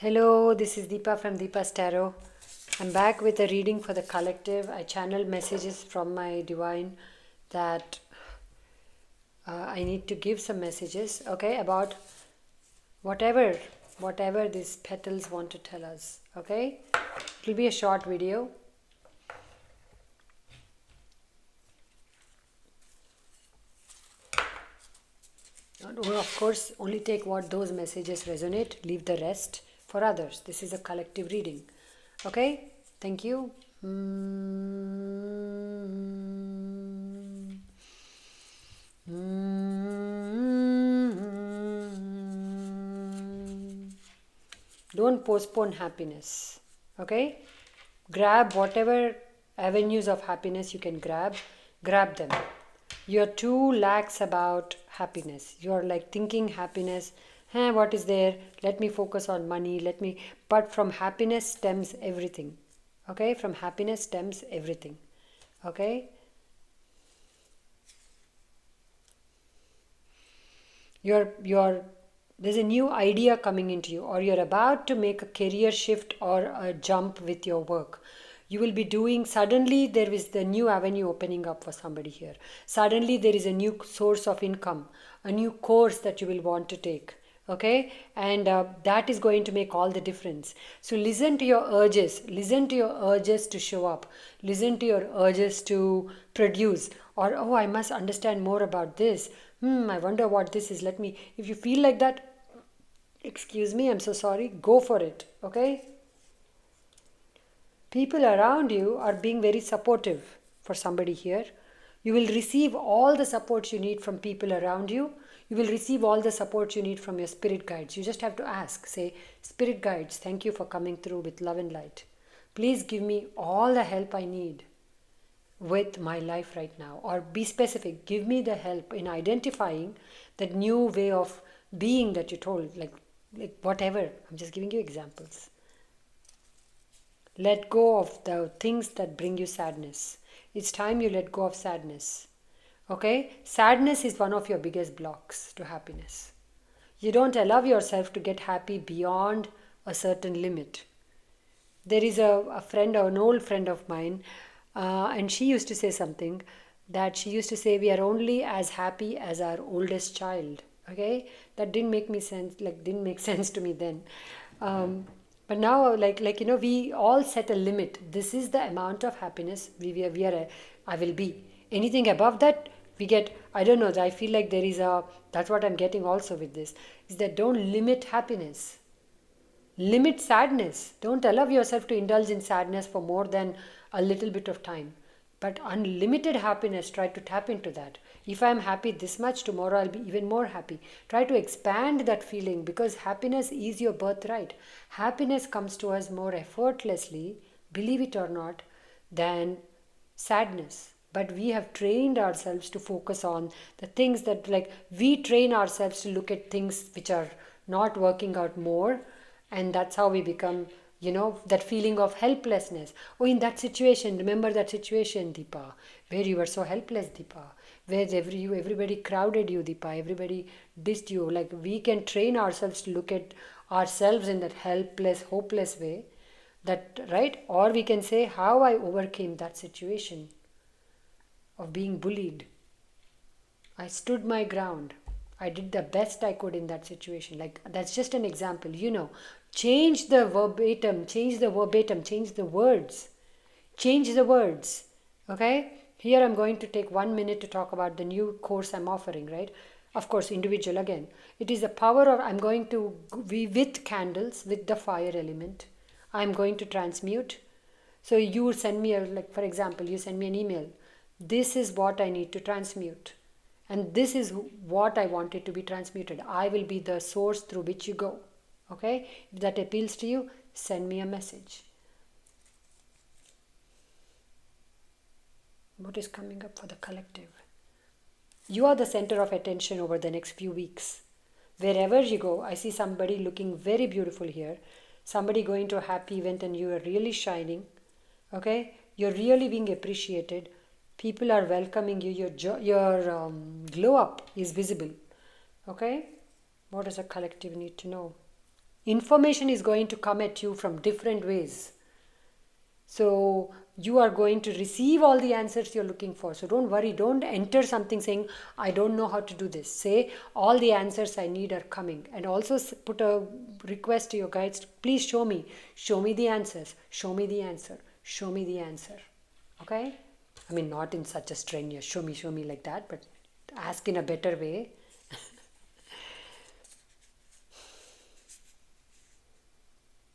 Hello, this is Deepa from Deepa's Tarot. I'm back with a reading for the collective. I channeled messages from my divine that I need to give some messages, okay, about whatever these petals want to tell us, okay? It will be a short video. Of course, only take what those messages resonate, leave the rest for others. This is a collective reading, okay? Thank you. Don't postpone happiness, okay? Grab whatever avenues of happiness you can grab them. You're too lax about happiness. You're like thinking happiness, what is there? Let me focus on money, but from happiness stems everything, okay? From happiness stems everything, okay? There's a new idea coming into you, or you're about to make a career shift or a jump with your work. You will be doing, suddenly there is the new avenue opening up for somebody here. Suddenly there is a new source of income, a new course that you will want to take, okay? And that is going to make all the difference. So listen to your urges, to show up, listen to your urges to produce, or oh, I must understand more about this. I wonder what this is. If you feel like that, excuse me, I'm so sorry, go for it, okay? People around you are being very supportive for somebody here. You will receive all the support you need from people around you. You will receive all the support you need from your spirit guides. You just have to ask, say, spirit guides, thank you for coming through with love and light. Please give me all the help I need with my life right now. Or be specific, give me the help in identifying that new way of being that you told, like whatever. I'm just giving you examples. Let go of the things that bring you sadness. It's time you let go of sadness. Okay? Sadness is one of your biggest blocks to happiness. You don't allow yourself to get happy beyond a certain limit. There is a friend, an old friend of mine, and she used to say something that she used to say, we are only as happy as our oldest child. Okay? That didn't make sense to me then. But now, we all set a limit. This is the amount of happiness I will be. Anything above that, we get, I don't know, I feel like that's what I'm getting also with this, is that don't limit happiness. Limit sadness. Don't allow yourself to indulge in sadness for more than a little bit of time. But unlimited happiness, try to tap into that. If I'm happy this much, tomorrow I'll be even more happy. Try to expand that feeling, because happiness is your birthright. Happiness comes to us more effortlessly, believe it or not, than sadness. But we have trained ourselves to focus on the things that, we train ourselves to look at things which are not working out more, and that's how we become, that feeling of helplessness. Oh, in that situation, remember that situation, Deepa, where you were so helpless, Deepa, where everybody crowded you, Deepa, everybody dissed you. Like, we can train ourselves to look at ourselves in that helpless, hopeless way, that, right? Or we can say how I overcame that situation of being bullied. I stood my ground. I did the best I could in that situation. Like, that's just an example, Change the verbatim, change the words. Change the words. Okay? Here I'm going to take 1 minute to talk about the new course I'm offering, right? Of course, individual again. It is the power of, I'm going to be with candles, with the fire element. I'm going to transmute. So you send me for example, you send me an email. This is what I need to transmute. And this is what I want it to be transmuted. I will be the source through which you go. Okay? If that appeals to you, send me a message. What is coming up for the collective? You are the center of attention over the next few weeks. Wherever you go, I see somebody looking very beautiful here. Somebody going to a happy event and you are really shining. Okay? You're really being appreciated. People are welcoming you. Your glow up is visible. Okay? What does a collective need to know? Information is going to come at you from different ways. So you are going to receive all the answers you're looking for. So don't worry. Don't enter something saying, I don't know how to do this. Say, all the answers I need are coming. And also put a request to your guides, please show me. Show me the answers. Show me the answer. Show me the answer. Okay? I mean, not in such a strenuous show me like that, but ask in a better way.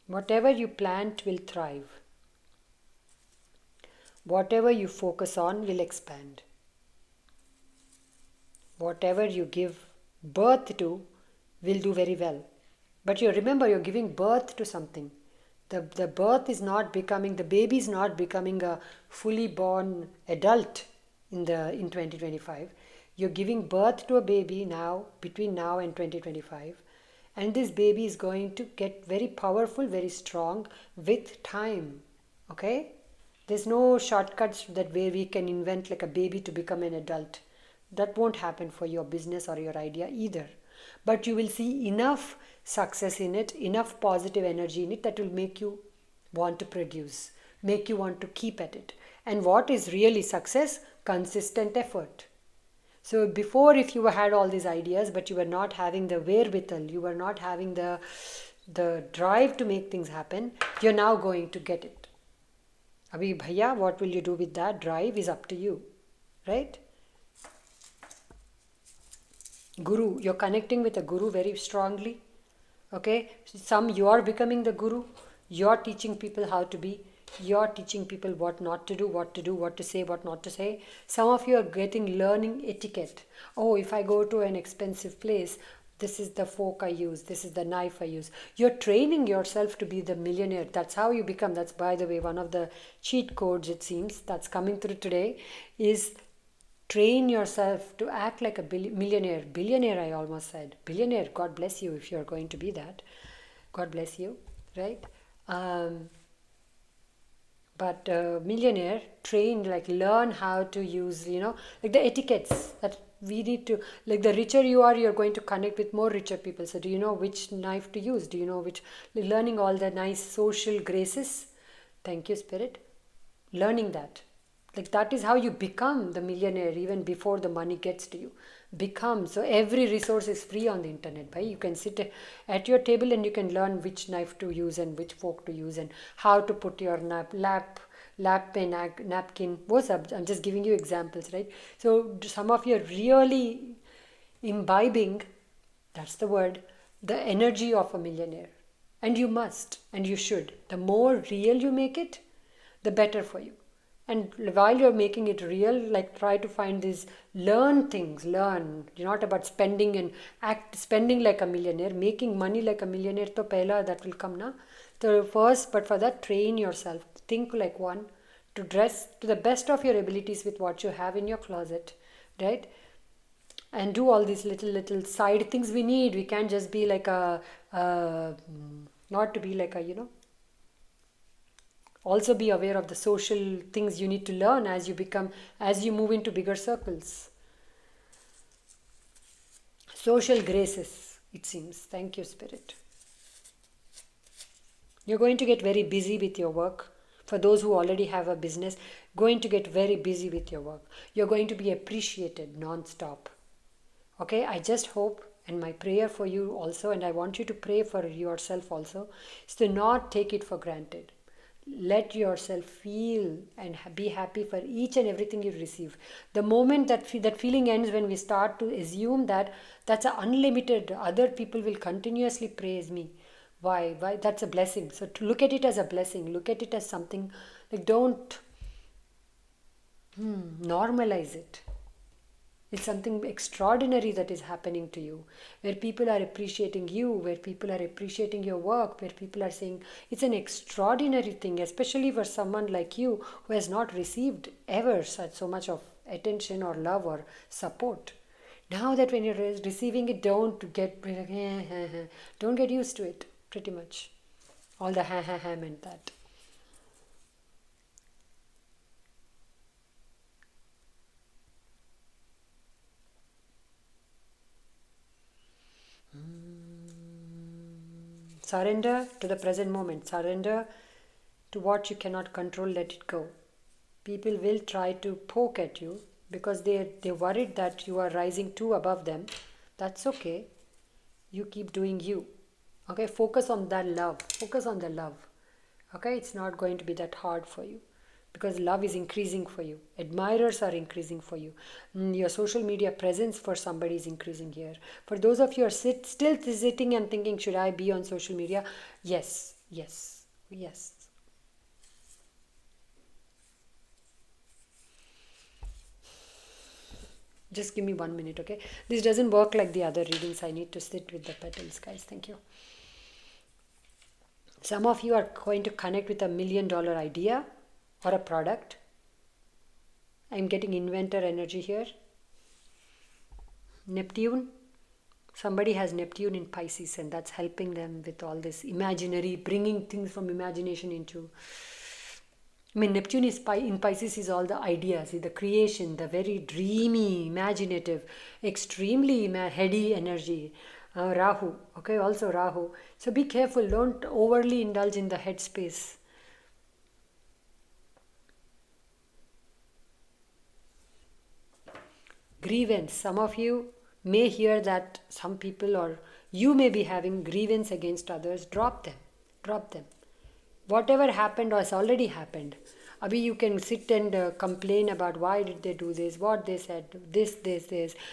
Whatever you plant will thrive. Whatever you focus on will expand. Whatever you give birth to will do very well. But you remember, you're giving birth to something. The birth is not becoming, the baby is not becoming a fully born adult in 2025. You're giving birth to a baby now, between now and 2025. And this baby is going to get very powerful, very strong with time. Okay? There's no shortcuts that way we can invent like a baby to become an adult. That won't happen for your business or your idea either. But you will see enough success in it, enough positive energy in it that will make you want to produce, make you want to keep at it. And what is really success? Consistent effort. So before, if you had all these ideas but you were not having the wherewithal, you were not having the drive to make things happen, you're now going to get it. Abhi bhaiya, what will you do with that drive is up to you, right? Guru, you're connecting with a guru very strongly. Okay, some you are becoming the guru, you're teaching people how to be, you're teaching people what not to do, what to do, what to say, what not to say. Some of you are getting learning etiquette. Oh, if I go to an expensive place, this is the fork I use, this is the knife I use. You're training yourself to be the millionaire. That's how you become. That's, by the way, one of the cheat codes, it seems, that's coming through today is train yourself to act like a millionaire. Billionaire, I almost said. Billionaire, God bless you if you're going to be that. God bless you, right? But millionaire, train, like learn how to use, like the etiquettes that we need to, like the richer you are, you're going to connect with more richer people. So do you know which knife to use? Do you know which, learning all the nice social graces? Thank you, Spirit. Learning that. Like that is how you become the millionaire even before the money gets to you. Become. So every resource is free on the internet. Right? You can sit at your table and you can learn which knife to use and which fork to use and how to put your lap pen, napkin. What's up? I'm just giving you examples, right? So some of you are really imbibing, that's the word, the energy of a millionaire. And you must and you should. The more real you make it, the better for you. And while you're making it real, like try to find these learn things, learn. You're not about spending and spending like a millionaire, making money like a millionaire, to pehla that will come na. So first, but for that, train yourself. Think like one, to dress to the best of your abilities with what you have in your closet, right? And do all these little side things we need. We can't just be like not to be like a. Also be aware of the social things you need to learn as you move into bigger circles. Social graces, it seems. Thank you, Spirit. You're going to get very busy with your work. For those who already have a business, going to get very busy with your work. You're going to be appreciated non-stop. Okay, I just hope, and my prayer for you also, and I want you to pray for yourself also, is to not take it for granted. Let yourself feel and be happy for each and everything you receive. The moment that feeling ends, when we start to assume that that's unlimited, other people will continuously praise me. Why? That's a blessing. So to look at it as a blessing, look at it as something, like don't normalize it. It's something extraordinary that is happening to you, where people are appreciating you, where people are appreciating your work, where people are saying it's an extraordinary thing, especially for someone like you who has not received ever such so much of attention or love or support. Now that when you're receiving it, don't get don't get used to it. Pretty much, all the ha meant that. Surrender to the present moment. Surrender to what you cannot control. Let it go. People will try to poke at you because they're worried that you are rising too above them. That's okay. You keep doing you. Okay, focus on that love. Focus on the love. Okay, it's not going to be that hard for you because love is increasing for you. Admirers are increasing for you. Your social media presence for somebody is increasing here. For those of you who are still sitting and thinking, should I be on social media? Yes, yes, yes. Just give me 1 minute, okay? This doesn't work like the other readings. I need to sit with the petals, guys. Thank you. Some of you are going to connect with $1 million idea or a product. I'm getting inventor energy here. Neptune. Somebody has Neptune in Pisces, and that's helping them with all this imaginary, bringing things from imagination into... I mean, Neptune is in Pisces is all the ideas, the creation, the very dreamy, imaginative, extremely heady energy. Rahu, okay, also Rahu. So be careful, don't overly indulge in the headspace. Grievance. Some of you may hear that some people or you may be having grievance against others. Drop them. Drop them. Whatever happened has already happened. Abhi, you can sit and complain about why did they do this, what they said, this,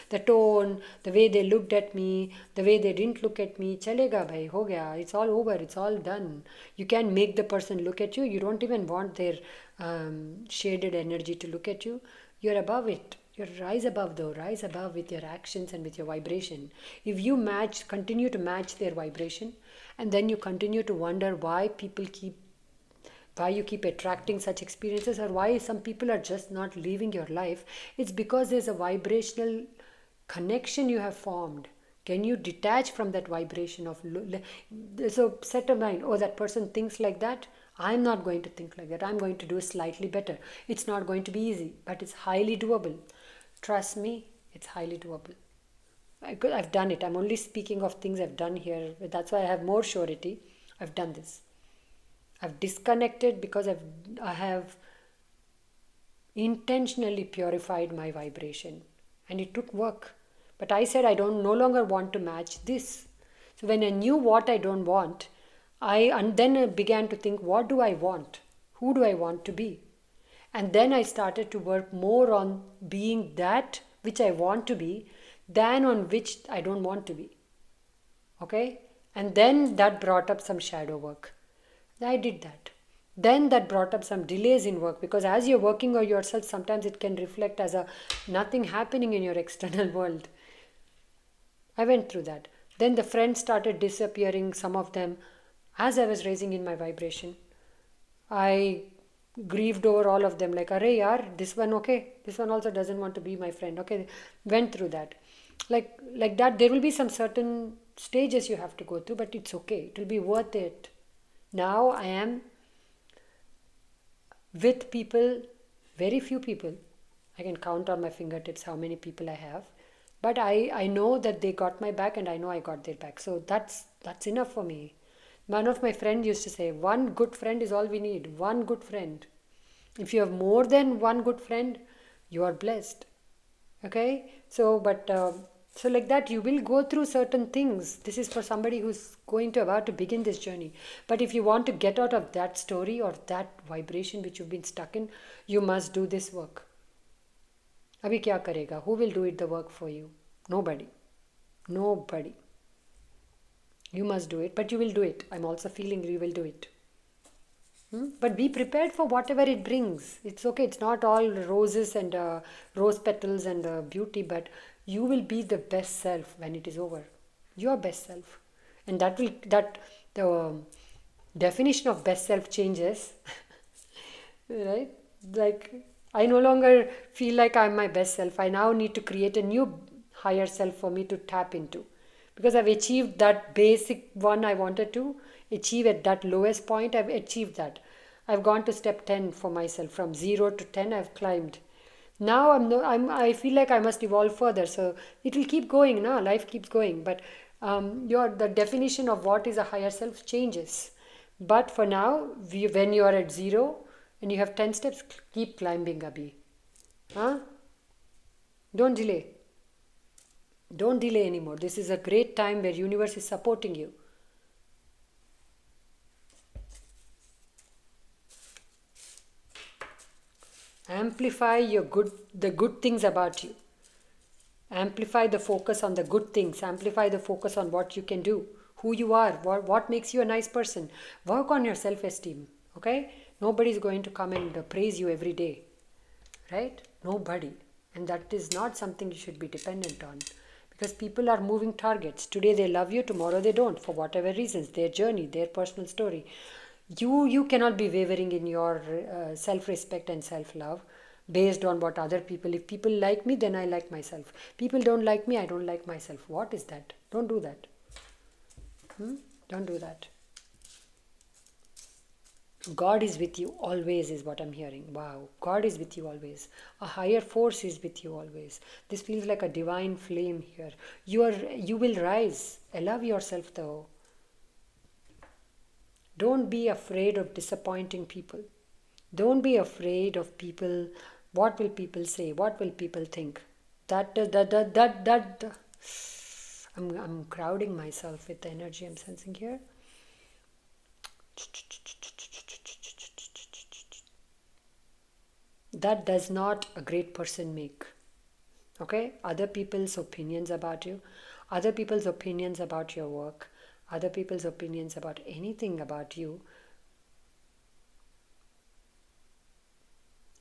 the tone, the way they looked at me, the way they didn't look at me. Chalega bhai, ho gaya. It's all over. It's all done. You can make the person look at you. You don't even want their shaded energy to look at you. You're above it. You rise above though. Rise above with your actions and with your vibration. If you continue to match their vibration, and then you continue to wonder why you keep attracting such experiences or why some people are just not living your life, it's because there's a vibrational connection you have formed. Can you detach from that vibration of... So set a mind, oh, that person thinks like that. I'm not going to think like that. I'm going to do slightly better. It's not going to be easy, but it's highly doable. Trust me, it's highly doable. I've done it. I'm only speaking of things I've done here. That's why I have more surety. I've done this. I've disconnected because I have intentionally purified my vibration. And it took work. But I said I no longer want to match this. So when I knew what I don't want, then I began to think, what do I want? Who do I want to be? And then I started to work more on being that which I want to be than on which I don't want to be. Okay? And then that brought up some shadow work. I did that. Then that brought up some delays in work because as you're working on yourself, sometimes it can reflect as a nothing happening in your external world. I went through that. Then the friends started disappearing, some of them, as I was raising in my vibration. I grieved over all of them like, arey yaar, this one okay, this one also doesn't want to be my friend. Okay, went through that. Like that, there will be some certain stages you have to go through, but it's okay. It will be worth it. Now I am with people, very few people. I can count on my fingertips how many people I have. But I know that they got my back and I know I got their back. So that's enough for me. One of my friends used to say, one good friend is all we need. One good friend. If you have more than one good friend, you are blessed. Okay? So like that, you will go through certain things. This is for somebody who's about to begin this journey. But if you want to get out of that story or that vibration which you've been stuck in, you must do this work. Abhi kya karega? Who will do the work for you? Nobody. Nobody. You must do it, but you will do it. I'm also feeling you will do it. But be prepared for whatever it brings. It's okay. It's not all roses and rose petals and beauty, but you will be the best self when it is over. Your best self. And the definition of best self changes. Right? Like, I no longer feel like I'm my best self. I now need to create a new higher self for me to tap into. Because I've achieved that basic one I wanted to achieve at that lowest point. I've achieved that. I've gone to step 10 for myself. From 0 to 10, I've climbed. Now I feel like I must evolve further. So it will keep going. Life keeps going. But The definition of what is a higher self changes. But for now, when you are at 0 and you have 10 steps, keep climbing, Abhi. Huh? Don't delay. Don't delay anymore. This is a great time where universe is supporting you. Amplify the good things about you. Amplify the focus on the good things. Amplify the focus on what you can do, who you are, what makes you a nice person. Work on your self-esteem. Okay? Nobody's going to come and praise you every day. Right? Nobody. And that is not something you should be dependent on. Because people are moving targets. Today they love you, tomorrow they don't. For whatever reasons. Their journey, their personal story. You cannot be wavering in your self-respect and self-love based on what other people. If people like me, then I like myself. People don't like me, I don't like myself. What is that? Don't do that. Don't do that. God is with you always is what I'm hearing. Wow. God is with you always. A higher force is with you always. This feels like a divine flame here. You will rise. Allow yourself though. Don't be afraid of disappointing people. Don't be afraid of people. What will people say? What will people think? I'm crowding myself with the energy I'm sensing here. That does not a great person make. Okay? Other people's opinions about you, other people's opinions about your work, other people's opinions about anything about you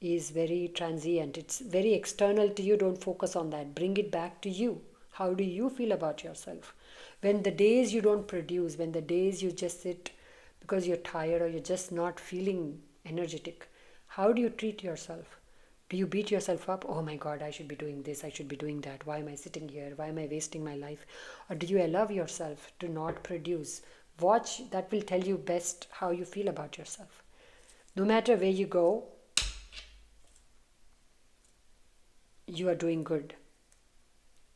is very transient. It's very external to you. Don't focus on that. Bring it back to you. How do you feel about yourself? When the days you don't produce, when the days you just sit because you're tired or you're just not feeling energetic, how do you treat yourself? Do you beat yourself up? Oh my God, I should be doing this, I should be doing that. Why am I sitting here? Why am I wasting my life? Or do you allow yourself to not produce? Watch, that will tell you best how you feel about yourself. No matter where you go, you are doing good.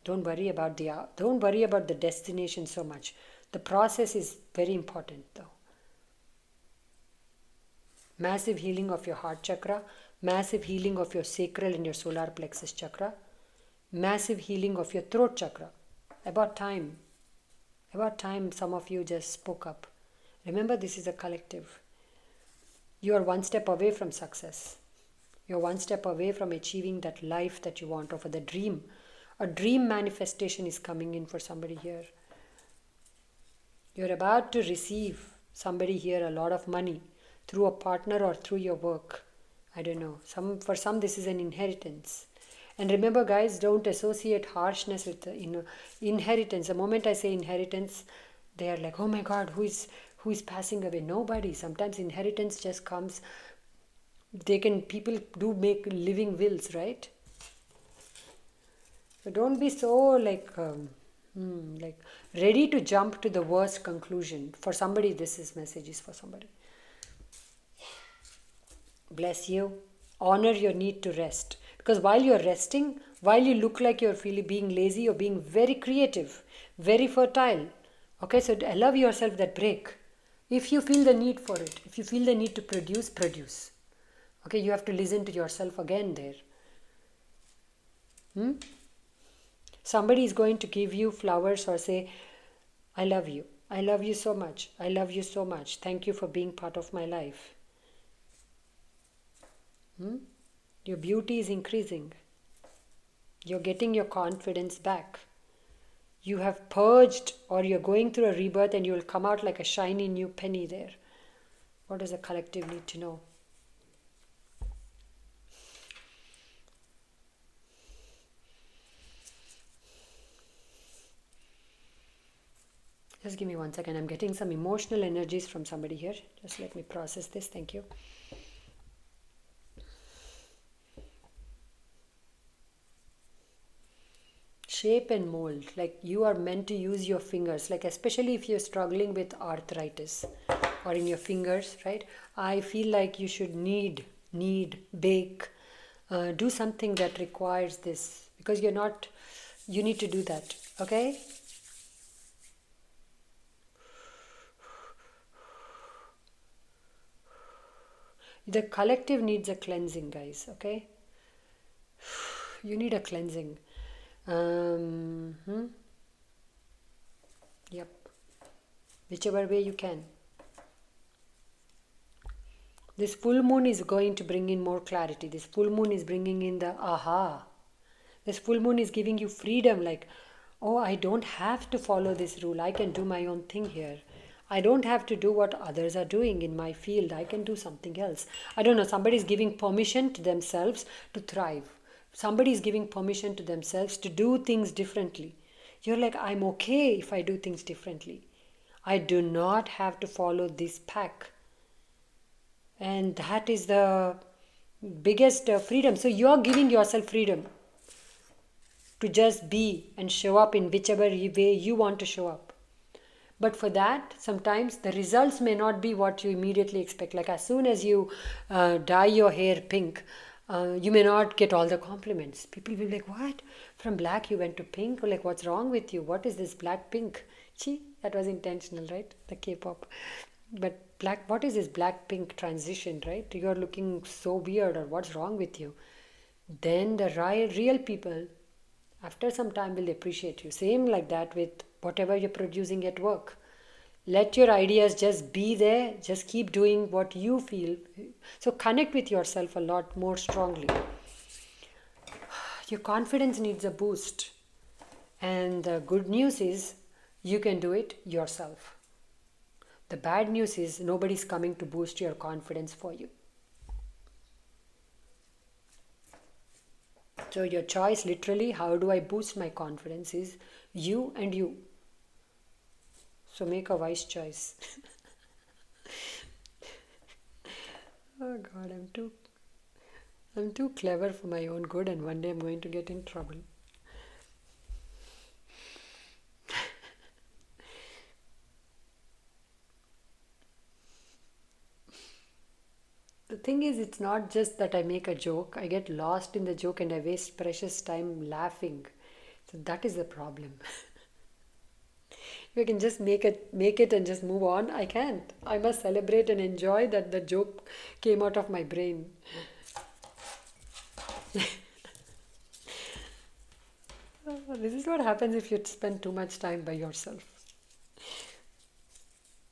Don't worry about the destination so much. The process is very important though. Massive healing of your heart chakra, massive healing of your sacral and your solar plexus chakra, massive healing of your throat chakra. About time some of you just spoke up. Remember, this is a collective. You are one step away from success. You're one step away from achieving that life that you want, or for the dream. A dream manifestation is coming in for somebody here. You're about to receive, somebody here, a lot of money through a partner or through your work. I don't know. For some this is an inheritance. And remember guys, don't associate harshness with inheritance. The moment I say inheritance, they are like, oh my God, who is passing away? Nobody. Sometimes inheritance just comes. People do make living wills, right? So don't be so like ready to jump to the worst conclusion. For somebody, this message is for somebody. Bless you. Honor your need to rest. Because while you're resting, while you look like you're being lazy, you're being very creative, very fertile. Okay, so allow yourself that break. If you feel the need for it, if you feel the need to produce, produce. Okay, you have to listen to yourself again there. Somebody is going to give you flowers or say, I love you. I love you so much. I love you so much. Thank you for being part of my life. Your beauty is increasing. You're getting your confidence back. You have purged, or you're going through a rebirth, and you'll come out like a shiny new penny there. What does the collective need to know? Just give me 1 second. I'm getting some emotional energies from somebody here. Just let me process this. Thank you. Shape and mold. Like you are meant to use your fingers. Like especially if you're struggling with arthritis or in your fingers, right? I feel like you should knead, bake, do something that requires this. Because you need to do that. Okay? The collective needs a cleansing, guys, okay? You need a cleansing. Hmm. Yep. Whichever way you can. This full moon is going to bring in more clarity. This full moon is bringing in the aha. This full moon is giving you freedom, like, oh, I don't have to follow this rule. I can do my own thing here. I don't have to do what others are doing in my field. I can do something else. I don't know, somebody is giving permission to themselves to thrive. Somebody is giving permission to themselves to do things differently. You're like, I'm okay if I do things differently. I do not have to follow this pack. And that is the biggest freedom. So you're giving yourself freedom to just be and show up in whichever way you want to show up. But for that, sometimes the results may not be what you immediately expect. Like as soon as you dye your hair pink, you may not get all the compliments. People will be like, what? From black you went to pink? Or like, what's wrong with you? What is this black pink? Gee, that was intentional, right? The K-pop. But black, what is this black pink transition, right? You're looking so weird, or what's wrong with you? Then the real people after some time will appreciate you. Same like that with whatever you're producing at work. Let your ideas just be there, just keep doing what you feel. So connect with yourself a lot more strongly. Your confidence needs a boost, and the good news is you can do it yourself. The bad news is nobody's coming to boost your confidence for you. So your choice, literally, how do I boost my confidence, is you and you. So make a wise choice. Oh God, I'm too clever for my own good, and one day I'm going to get in trouble. The thing is, it's not just that I make a joke. I get lost in the joke and I waste precious time laughing. So that is the problem. If I can just make it and just move on, I can't. I must celebrate and enjoy that the joke came out of my brain. This is what happens if you spend too much time by yourself.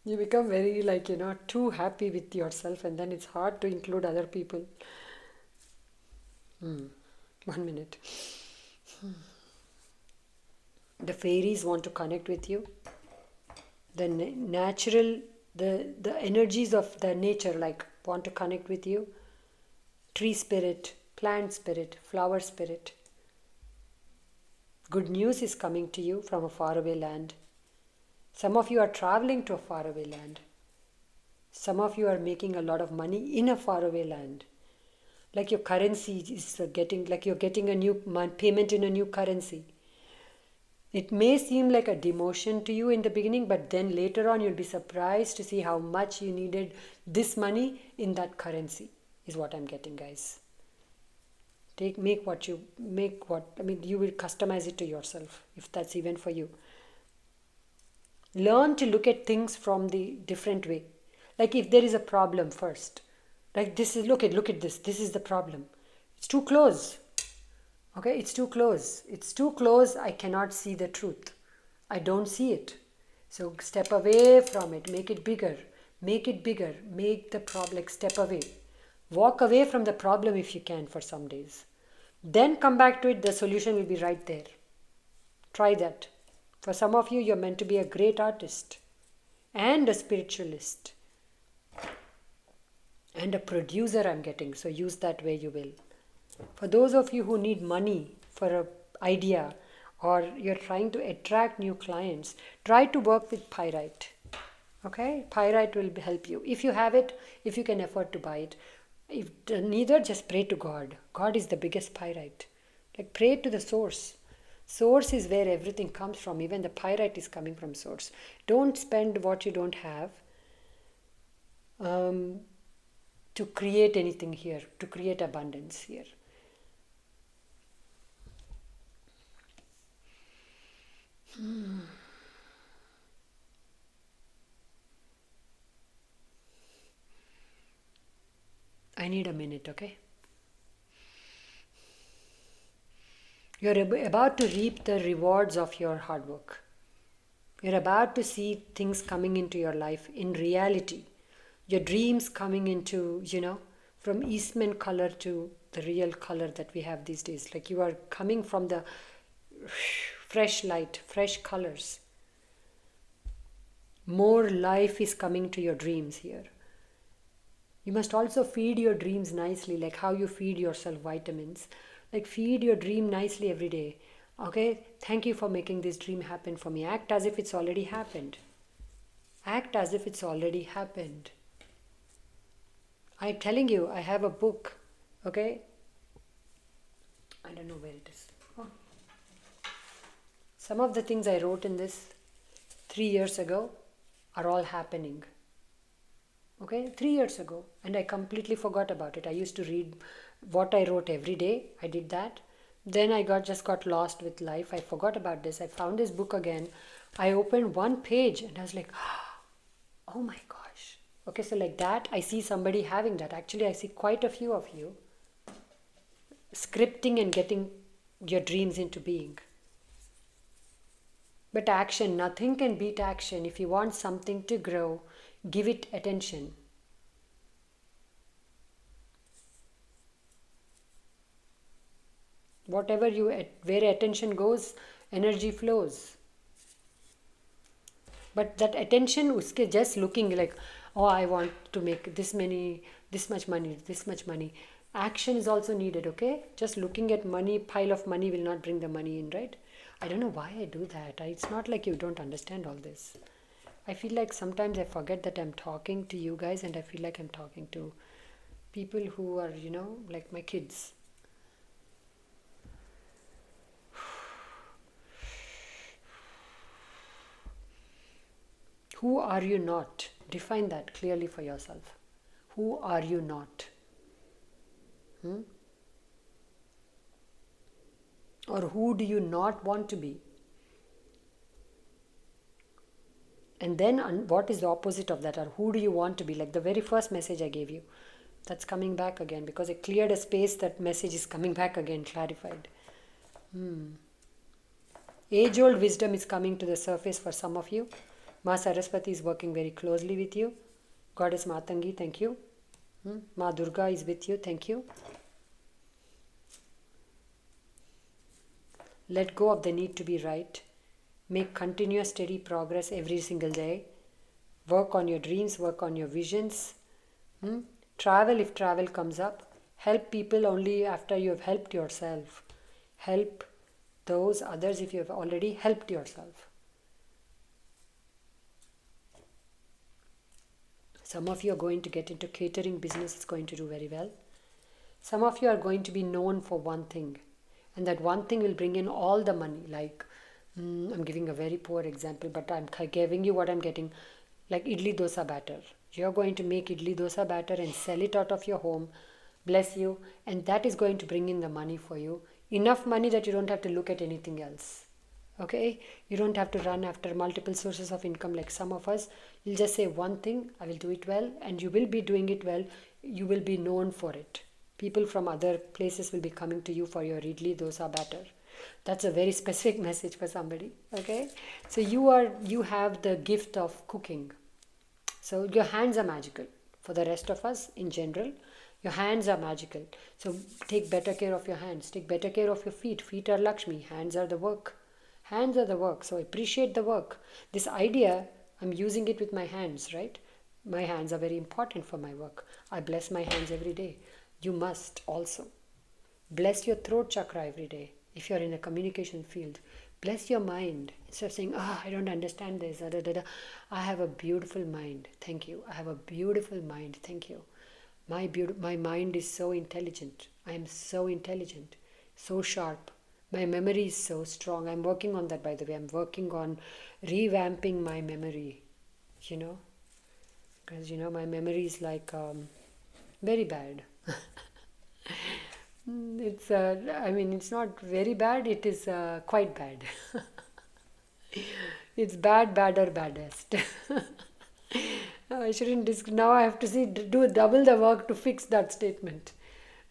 You become very, like, too happy with yourself, and then it's hard to include other people. 1 minute. The fairies want to connect with you. The natural, the energies of the nature, like, want to connect with you. Tree spirit, plant spirit, flower spirit. Good news is coming to you from a faraway land. Some of you are traveling to a faraway land. Some of you are making a lot of money in a faraway land. Like your currency is getting, like you're getting a new payment in a new currency. It may seem like a demotion to you in the beginning, but then later on you'll be surprised to see how much you needed this money in that currency, is what I'm getting, guys. You will customize it to yourself, if that's even for you. Learn to look at things from the different way. Like if there is a problem first, like look at this is the problem. It's too close. Okay, it's too close. I cannot see the truth. I don't see it. So step away from it. Make it bigger. Make the problem, like, step away. Walk away from the problem if you can for some days. Then come back to it. The solution will be right there. Try that. For some of you, you're meant to be a great artist and a spiritualist and a producer, I'm getting. So use that way you will. For those of you who need money for an idea, or you're trying to attract new clients, try to work with pyrite. Okay? Pyrite will help you. If you have it, if you can afford to buy it. If neither, just pray to God. God is the biggest pyrite. Like, pray to the source. Source is where everything comes from. Even the pyrite is coming from source. Don't spend what you don't have to create anything here, to create abundance here. I need a minute, okay? You're about to reap the rewards of your hard work. You're about to see things coming into your life in reality. Your dreams coming into, from Eastman color to the real color that we have these days. Like you are coming from the fresh light, fresh colors. More life is coming to your dreams here. You must also feed your dreams nicely, like how you feed yourself vitamins. Like feed your dream nicely every day. Okay, thank you for making this dream happen for me. Act as if it's already happened. Act as if it's already happened. I'm telling you, I have a book. Okay? I don't know where it is. Oh. Some of the things I wrote in this 3 years ago are all happening. Okay, 3 years ago, and I completely forgot about it. I used to read what I wrote every day. I did that. Then I just got lost with life. I forgot about this. I found this book again. I opened one page and I was like, oh my gosh. Okay, so like that, I see somebody having that. Actually, I see quite a few of you scripting and getting your dreams into being. But action, nothing can beat action. If you want something to grow, give it attention. Whatever where attention goes, energy flows. But that attention, uske just looking like, oh, I want to make this much money. Action is also needed, okay? Just looking at money, pile of money will not bring the money in, right? I don't know why I do that. It's not like you don't understand all this. I feel like sometimes I forget that I'm talking to you guys, and I feel like I'm talking to people who are, like my kids. Who are you not? Define that clearly for yourself. Who are you not? Or who do you not want to be? And then what is the opposite of that? Or who do you want to be? Like the very first message I gave you. That's coming back again because I cleared a space. That message is coming back again, clarified. Age-old wisdom is coming to the surface for some of you. Ma Saraswati is working very closely with you. Goddess Matangi, thank you. Ma Durga is with you, thank you. Let go of the need to be right. Make continuous steady progress every single day. Work on your dreams, work on your visions. Travel if travel comes up. Help people only after you have helped yourself. Help those others if you have already helped yourself. Some of you are going to get into catering business. It's going to do very well. Some of you are going to be known for one thing. And that one thing will bring in all the money. Like, I'm giving a very poor example, but I'm giving you what I'm getting. Like idli dosa batter. You're going to make idli dosa batter and sell it out of your home. Bless you. And that is going to bring in the money for you. Enough money that you don't have to look at anything else. Okay? You don't have to run after multiple sources of income like some of us. You'll just say one thing, I will do it well, and you will be doing it well. You will be known for it. People from other places will be coming to you for your idli dosa batter. That's a very specific message for somebody. Okay? So you have the gift of cooking. So your hands are magical. For the rest of us in general, your hands are magical. So take better care of your hands. Take better care of your feet. Feet are Lakshmi. Hands are the work. Hands are the work. So appreciate the work. This idea, I'm using it with my hands, right? My hands are very important for my work. I bless my hands every day. You must also. Bless your throat chakra every day. If you're in a communication field, bless your mind. Instead of saying, I don't understand this. I have a beautiful mind. Thank you. I have a beautiful mind. Thank you. My mind is so intelligent. I am so intelligent. So sharp. My memory is so strong. I'm working on that, by the way. I'm working on revamping my memory. Because, my memory is like very bad. It's not very bad. It is quite bad. It's bad, badder, baddest. I shouldn't now I have to do double the work to fix that statement.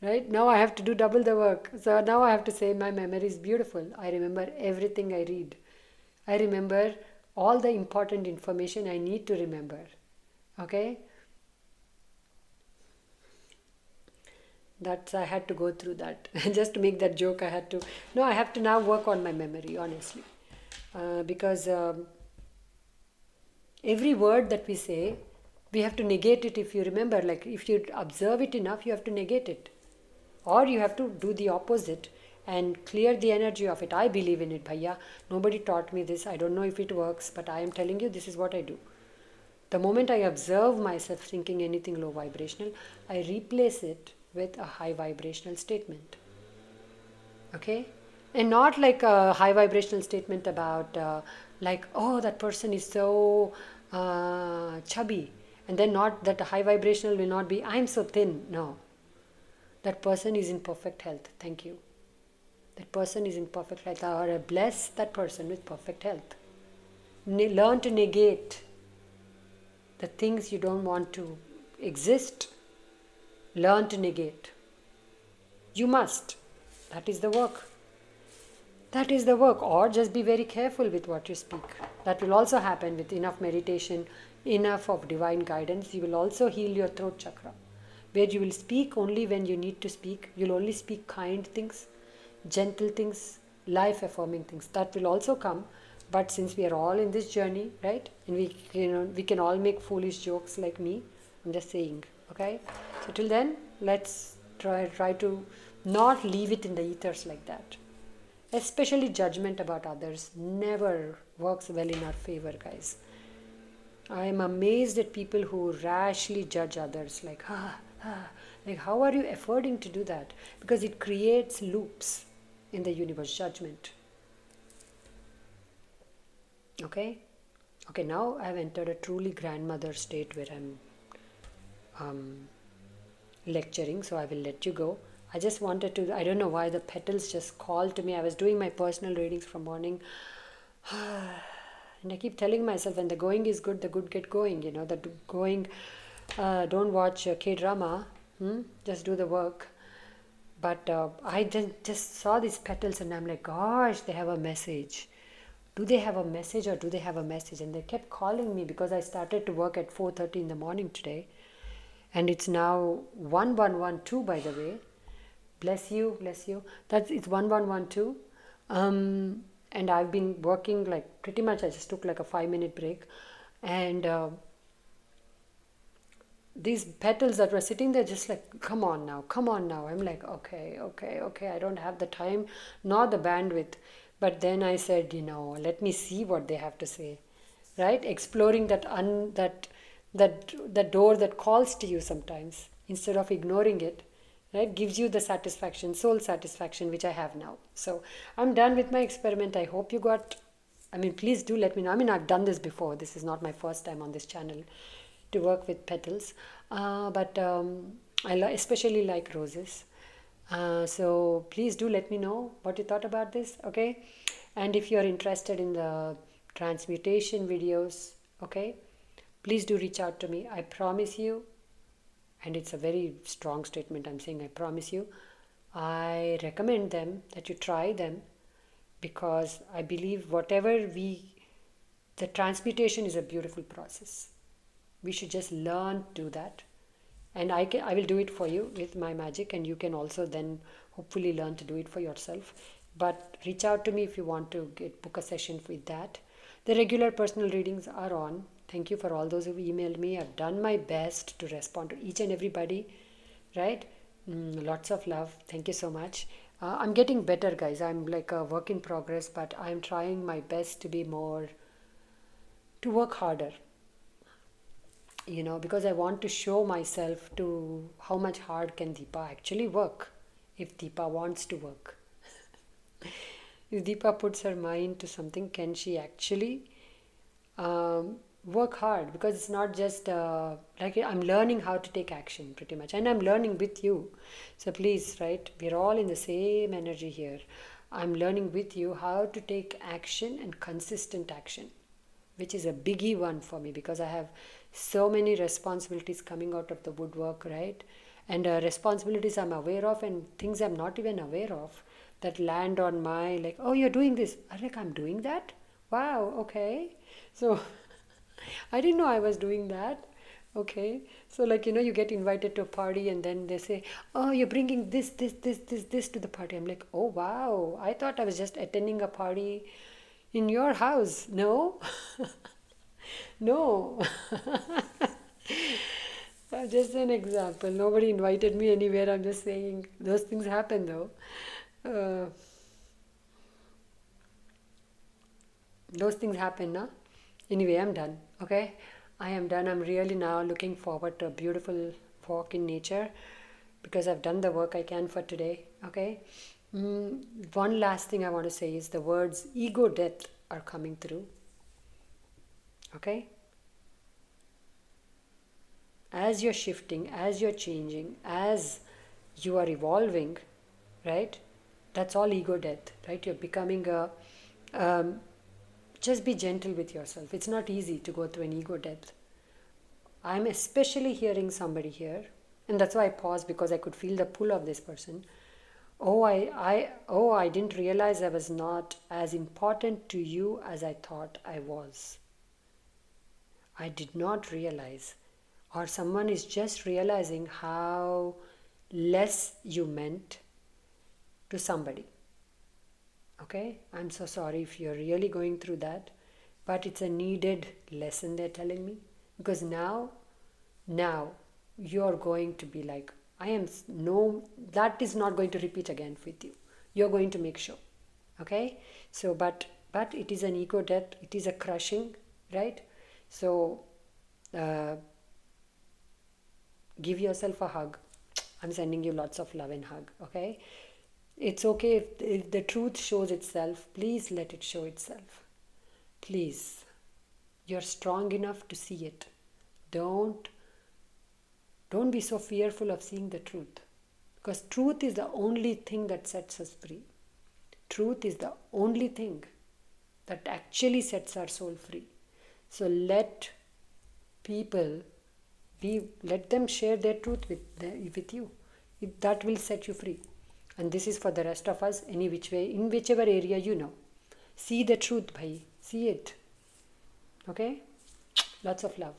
Right? Now I have to do double the work. So now I have to say my memory is beautiful. I remember everything I read. I remember all the important information I need to remember. Okay? That's I had to go through that. Just to make that joke, I had to. No, I have to now work on my memory, honestly. Because every word that we say, we have to negate it. If you remember, like if you observe it enough, you have to negate it, or you have to do the opposite and clear the energy of it. I believe in it, bhaiya. Nobody taught me this. I don't know if it works, but I am telling you, this is what I do. The moment I observe myself thinking anything low vibrational, I replace it with a high vibrational statement. Okay? And not like a high vibrational statement about, like, oh, that person is so chubby. And then not that high vibrational will not be, I'm so thin. No. That person is in perfect health. Thank you. That person is in perfect health. Or bless that person with perfect health. Learn to negate the things you don't want to exist. Learn to negate. You must. That is the work. That is the work. Or just be very careful with what you speak. That will also happen with enough meditation, enough of divine guidance. You will also heal your throat chakra, where you will speak only when you need to speak. You'll only speak kind things, gentle things, life affirming things. That will also come. But since we are all in this journey, right, and we can all make foolish jokes like me. I'm just saying, okay. So till then, let's try to not leave it in the ethers like that. Especially judgment about others never works well in our favor, guys. I am amazed at people who rashly judge others, like like how are you affording to do that? Because it creates loops in the universe. Judgment. Okay, now I have entered a truly grandmother state where I'm lecturing, so I will let you go. I just wanted to, I don't know why the petals just called to me. I was doing my personal readings from morning. And I keep telling myself, when the going is good, the good get going. The going, don't watch K-drama, just do the work. But I just saw these petals and I'm like, gosh, they have a message. Do they have a message or do they have a message? And they kept calling me because I started to work at 4:30 in the morning today. And it's now 1112, by the way. Bless you. It's 1112. And I've been working like pretty much, I just took like a 5-minute break. And these petals that were sitting there just like, come on now. I'm like, okay. I don't have the time nor the bandwidth. But then I said, let me see what they have to say. Right? Exploring that door that calls to you sometimes, instead of ignoring it. Right, gives you the satisfaction, soul satisfaction, which I have now. So I'm done with my experiment. I hope you got, please do let me know. I've done this before. This is not my first time on this channel to work with petals. But I especially like roses. So please do let me know what you thought about this, okay? And if you're interested in the transmutation videos, okay, please do reach out to me. I promise you, and it's a very strong statement I'm saying, I promise you, I recommend them, that you try them, because I believe the transmutation is a beautiful process. We should just learn to do that. And I will do it for you with my magic, and you can also then hopefully learn to do it for yourself. But reach out to me if you want to book a session with that. The regular personal readings are on. Thank you for all those who emailed me. I've done my best to respond to each and everybody, right? Lots of love. Thank you so much. I'm getting better, guys. I'm like a work in progress, but I'm trying my best to work harder. Because I want to show myself to how much hard can Deepa actually work, if Deepa wants to work. If Deepa puts her mind to something, can she actually work hard? Because it's not just like I'm learning how to take action pretty much, and I'm learning with you. So please, right, we're all in the same energy here. I'm learning with you how to take action, and consistent action, which is a biggie one for me, because I have So many responsibilities coming out of the woodwork, right? And responsibilities I'm aware of and things I'm not even aware of that land on my, like, oh, you're doing this. I'm like, I'm doing that? Wow, okay. So I didn't know I was doing that. Okay. So, like, you get invited to a party and then they say, oh, you're bringing this to the party. I'm like, oh, wow. I thought I was just attending a party in your house. No? No. Just an example. Nobody invited me anywhere. I'm just saying those things happen though. Uh, those things happen, na? Anyway, I'm done. Okay, I am done. I'm really now looking forward to a beautiful walk in nature because I've done the work I can for today. Okay. One last thing I want to say is the words ego death are coming through. Okay. As you're shifting, as you're changing, as you are evolving, right? That's all ego death, right? You're becoming a. Just be gentle with yourself. It's not easy to go through an ego death. I'm especially hearing somebody here, and that's why I paused because I could feel the pull of this person. I didn't realize I was not as important to you as I thought I was. I did not realize, or someone is just realizing how less you meant to somebody. Okay, I'm so sorry if you're really going through that, but it's a needed lesson they're telling me because now you're going to be like, I am no, that is not going to repeat again with you. You're going to make sure. Okay, so but it is an ego death, it is a crushing, right? So uh, give yourself a hug. I'm sending you lots of love and hug. Okay, it's okay if the truth shows itself. Please let it show itself. Please, you're strong enough to see it. Don't don't be so fearful of seeing the truth, because truth is the only thing that sets us free. Truth is the only thing that actually sets our soul free. So let people let them share their truth with you. That will set you free. And this is for the rest of us, any which way, in whichever area see the truth, bhai. See it. Okay? Lots of love.